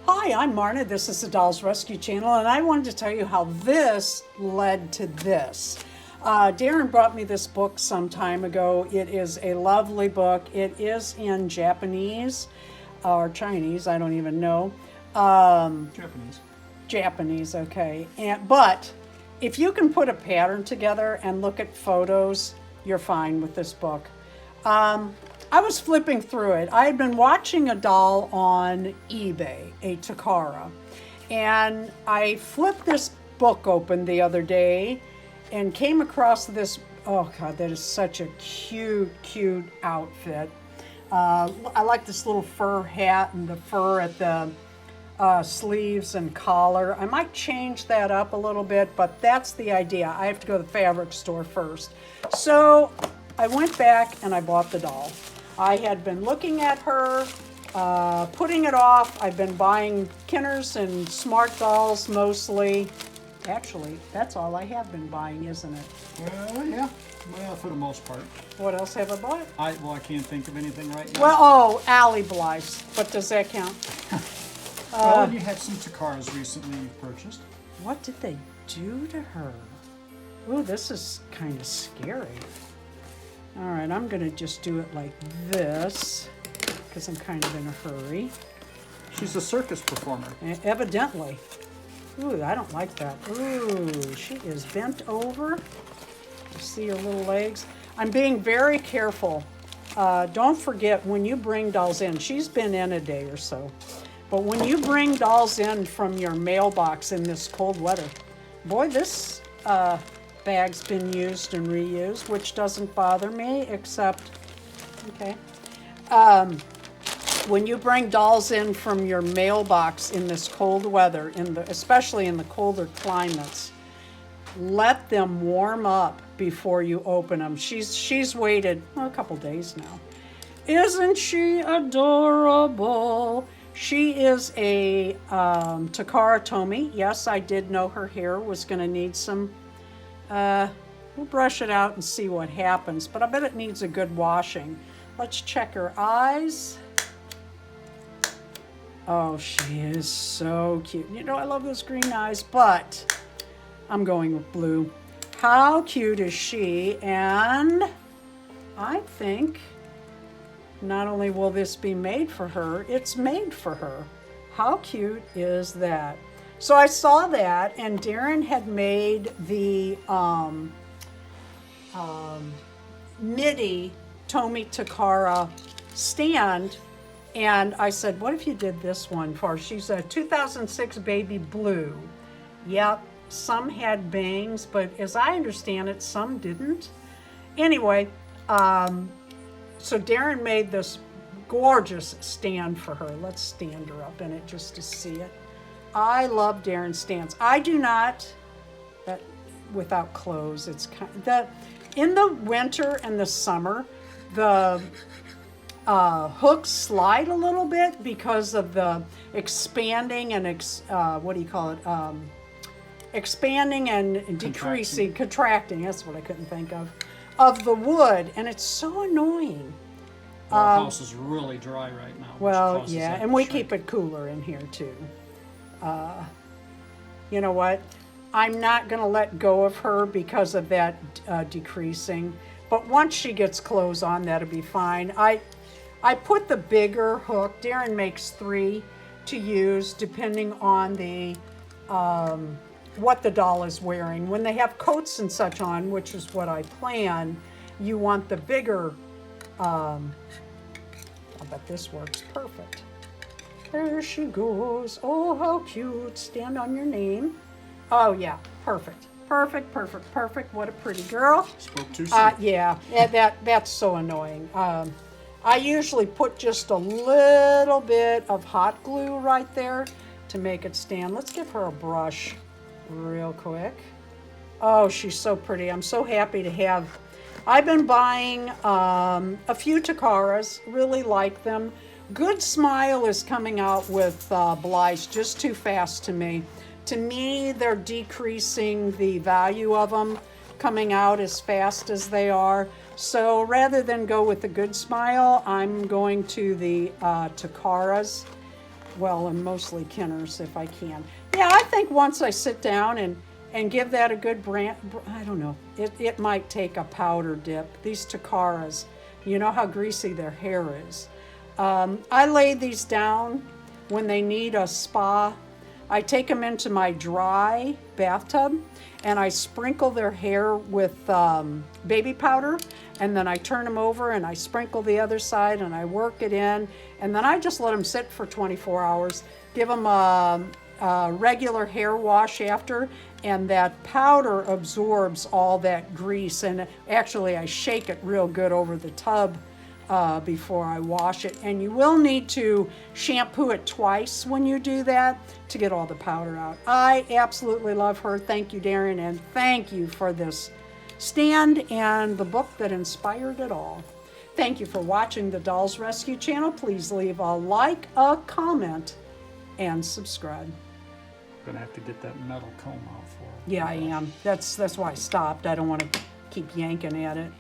Hi, I'm Marna. This is the Dolls Rescue Channel, and I wanted to tell you how this led to this. Darren brought me this book some time ago. It is a lovely book. It is in Japanese or Chinese, I don't even know. Japanese. Japanese, okay. But if you can put a pattern together and look at photos, you're fine with this book. I was flipping through it. I had been watching a doll on eBay, a Takara, and I flipped this book open the other day and came across this. Oh God, that is such a cute outfit. I like this little fur hat and the fur at the sleeves and collar. I might change that up a little bit, but that's the idea. I have to go to the fabric store first. So I went back and I bought the doll. I had been looking at her, putting it off. I've been buying Kinners and Smart Dolls mostly. Actually, that's all I have been buying, isn't it? Yeah. Well, for the most part. What else have I bought? I can't think of anything right now. Well, Alley Blythe, but does that count? Well, you had some Takaras recently you purchased. What did they do to her? Ooh, this is kind of scary. All right, I'm gonna just do it like this because I'm kind of in a hurry. She's a circus performer. Evidently. Ooh, I don't like that. Ooh, she is bent over. You see her little legs? I'm being very careful. Don't forget when you bring dolls in, she's been in a day or so, but when you bring dolls in from your mailbox in this cold weather, boy, this bag's been used and reused, which doesn't bother me, except, okay. When you bring dolls in from your mailbox in this cold weather, especially in the colder climates, let them warm up before you open them. She's waited a couple days now. Isn't she adorable? She is a Takara Tomy. Yes, I did know her hair was going to need some. We'll brush it out and see what happens, but I bet it needs a good washing. Let's check her eyes. Oh, she is so cute. You know, I love those green eyes, but I'm going with blue. How cute is she? And I think not only will this be made for her, it's made for her. How cute is that? So I saw that, and Darren had made the MIDI Tomy Takara stand, and I said, what if you did this one for her? She's a 2006 baby blue. Yep, some had bangs, but as I understand it, some didn't. Anyway, so Darren made this gorgeous stand for her. Let's stand her up in it just to see it. I love Darren stands. I do not, without clothes, it's kind of, in the winter and the summer, the hooks slide a little bit because of the expanding and, expanding and decreasing, contracting, that's what I couldn't think of the wood, and it's so annoying. Our house is really dry right now. Well, yeah, and we keep it cooler in here too. You know what? I'm not going to let go of her because of that decreasing. But once she gets clothes on, that'll be fine. I put the bigger hook. Darren makes 3 to use depending on the what the doll is wearing. When they have coats and such on, which is what I plan, you want the bigger. I bet this works perfect. There she goes. Oh, how cute. Stand on your name. Oh, yeah. Perfect. Perfect. What a pretty girl. Spoke too soon. Yeah, that's so annoying. I usually put just a little bit of hot glue right there to make it stand. Let's give her a brush real quick. Oh, she's so pretty. I'm so happy to have. I've been buying a few Takaras. Really like them. Good Smile is coming out with Blythe just too fast to me. To me, they're decreasing the value of them coming out as fast as they are. So rather than go with the Good Smile, I'm going to the Takaras. well, and mostly Kinners if I can. Yeah, I think once I sit down and give that a good I don't know, it might take a powder dip. These Takaras, you know how greasy their hair is. I lay these down when they need a spa. I take them into my dry bathtub and I sprinkle their hair with baby powder, and then I turn them over and I sprinkle the other side and I work it in, and then I just let them sit for 24 hours, give them a regular hair wash after, and that powder absorbs all that grease, and actually I shake it real good over the tub before I wash it. And you will need to shampoo it twice when you do that to get all the powder out. I absolutely love her. Thank you, Darren, and thank you for this stand and the book that inspired it all. Thank you for watching the Dolls Rescue channel. Please leave a like, a comment, and subscribe. Gonna have to get that metal comb out for her. Yeah, I am. That's why I stopped. I don't want to keep yanking at it.